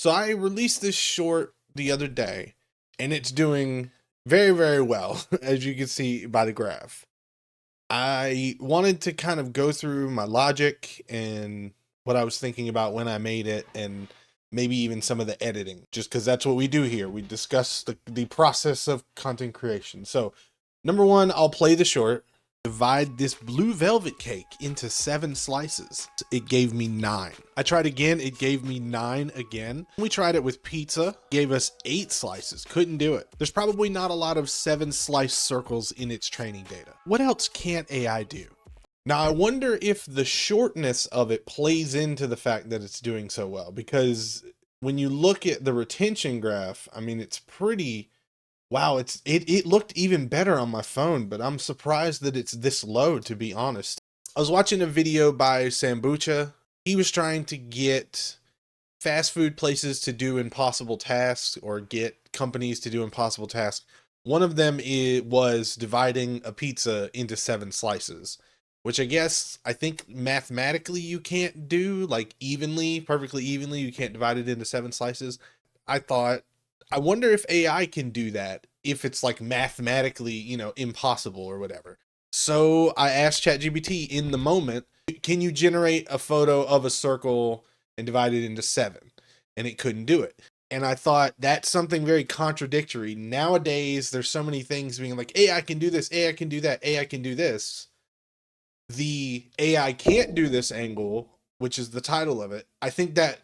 So I released this short the other day, and it's doing very, very well, as you can see by the graph. I wanted to kind of go through my logic and what I was thinking about when I made it, and maybe even some of the editing, just because that's what we do here. We discuss the process of content creation. So, number one, I'll play the short. Divide this blue velvet cake into 7 slices. It gave me 9. I tried again, it gave me 9 again. We tried it with pizza, gave us 8 slices. Couldn't do it. There's probably not a lot of 7 slice circles in its training data. What else can't AI do? Now, I wonder if the shortness of it plays into the fact that it's doing so well, because when you look at the retention graph, I mean, it's pretty. Wow, it looked even better on my phone, but I'm surprised that it's this low, to be honest. I was watching a video by Sambucha. He was trying to get fast food places to do impossible tasks, or get companies to do impossible tasks. One of them was dividing a pizza into 7 slices, which I think mathematically you can't do, like evenly, perfectly evenly. You can't divide it into 7 slices. I thought, I wonder if AI can do that, if it's like mathematically, impossible or whatever. So I asked ChatGPT in the moment, can you generate a photo of a circle and divide it into 7? And it couldn't do it. And I thought that's something very contradictory. Nowadays, there's so many things being like, AI can do this, AI can do that, AI can do this. The AI can't do this angle, which is the title of it, I think that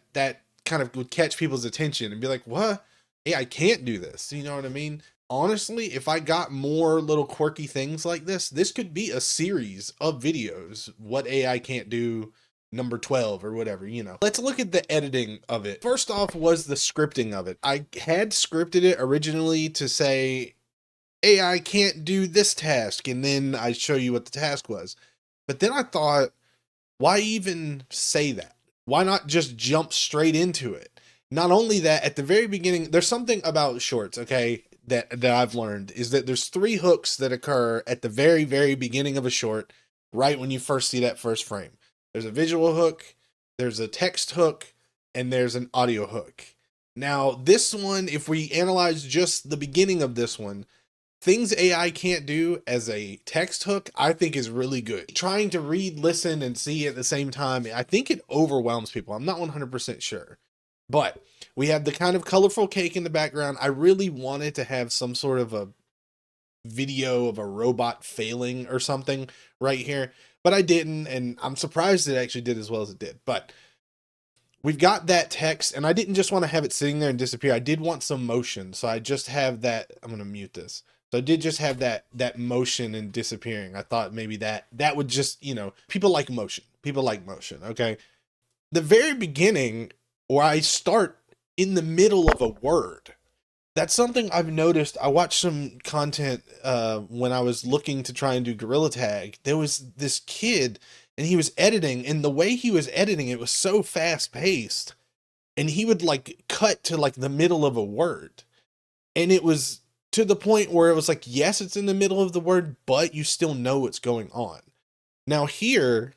kind of would catch people's attention and be like, what? AI can't do this. You know what I mean? Honestly, if I got more little quirky things like this could be a series of videos. What AI can't do, number 12 or whatever. Let's look at the editing of it. First off was the scripting of it. I had scripted it originally to say, AI can't do this task, and then I show you what the task was. But then I thought, why even say that? Why not just jump straight into it? Not only that, at the very beginning, there's something about shorts, okay, that I've learned is that there's 3 hooks that occur at the very, very beginning of a short, right when you first see that first frame. There's a visual hook, there's a text hook, and there's an audio hook. Now, this one, if we analyze just the beginning of this one, things AI can't do as a text hook, I think is really good. Trying to read, listen, and see at the same time, I think it overwhelms people. I'm not 100% sure. But we have the kind of colorful cake in the background. I really wanted to have some sort of a video of a robot failing or something right here, but I didn't, and I'm surprised it actually did as well as it did. But we've got that text, and I didn't just want to have it sitting there and disappear. I did want some motion, so I just have that. I'm gonna mute this. So I did just have that motion and disappearing. I thought maybe that would just, people like motion. People like motion. Okay. The very beginning, or I start in the middle of a word. That's something I've noticed. I watched some content when I was looking to try and do Gorilla Tag. There was this kid, and he was editing, and the way he was editing it was so fast paced, and he would like cut to like the middle of a word, and it was to the point where it was like, yes, it's in the middle of the word, but you still know what's going on. Now here,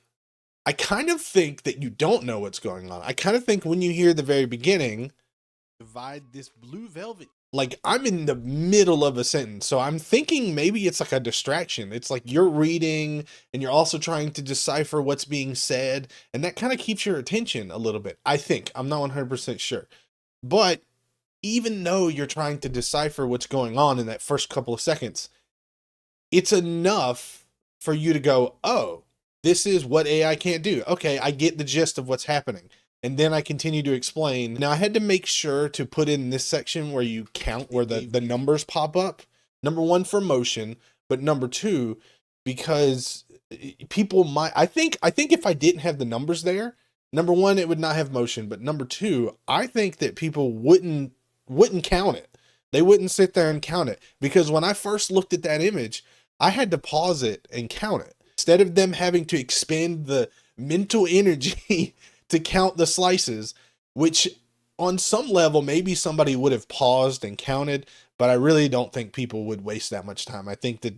I kind of think that you don't know what's going on. I kind of think when you hear the very beginning, divide this blue velvet, like I'm in the middle of a sentence, so I'm thinking maybe it's like a distraction. It's like you're reading and you're also trying to decipher what's being said, and that kind of keeps your attention a little bit. I think, I'm not 100% sure, but even though you're trying to decipher what's going on in that first couple of seconds, it's enough for you to go, oh, this is what AI can't do. Okay, I get the gist of what's happening. And then I continue to explain. Now, I had to make sure to put in this section where you count, where the numbers pop up. Number 1 for motion, but number 2, because people might, I think if I didn't have the numbers there, number 1, it would not have motion, but number 2, I think that people wouldn't count it. They wouldn't sit there and count it, because when I first looked at that image, I had to pause it and count it. Instead of them having to expend the mental energy to count the slices, which on some level, maybe somebody would have paused and counted, but I really don't think people would waste that much time. I think that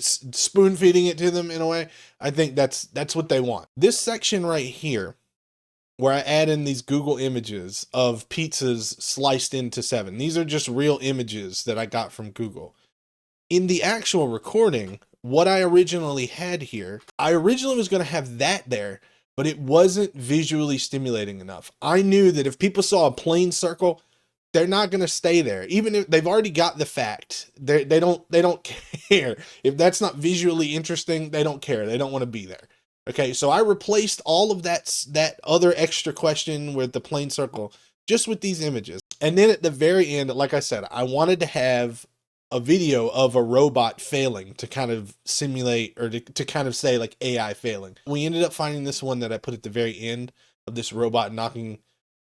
spoon feeding it to them in a way, I think that's what they want. This section right here, where I add in these Google images of pizzas sliced into 7. These are just real images that I got from Google. In the actual recording, what I originally had here, I originally was going to have that there, but it wasn't visually stimulating enough. I knew that if people saw a plain circle, they're not going to stay there. Even if they've already got the fact, they don't care. If that's not visually interesting, they don't care. They don't want to be there. Okay, so I replaced all of that other extra question with the plain circle just with these images. And then at the very end, like I said, I wanted to have a video of a robot failing to kind of simulate, or to kind of say like AI failing. We ended up finding this one that I put at the very end of this robot knocking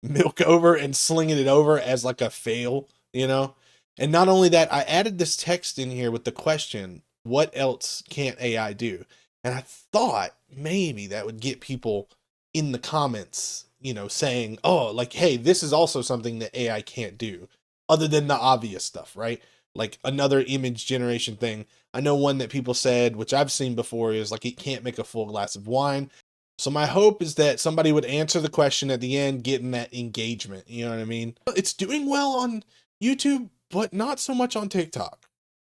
milk over and slinging it over as like a fail, you know? And not only that, I added this text in here with the question, what else can't AI do? And I thought maybe that would get people in the comments, you know, saying, oh, like, hey, this is also something that AI can't do, other than the obvious stuff, right? Like another image generation thing. I know one that people said, which I've seen before, is like it can't make a full glass of wine. So my hope is that somebody would answer the question at the end, getting that engagement. You know what I mean? It's doing well on YouTube, but not so much on TikTok,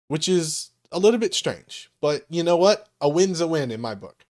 which is a little bit strange. But you know what? A win's a win in my book.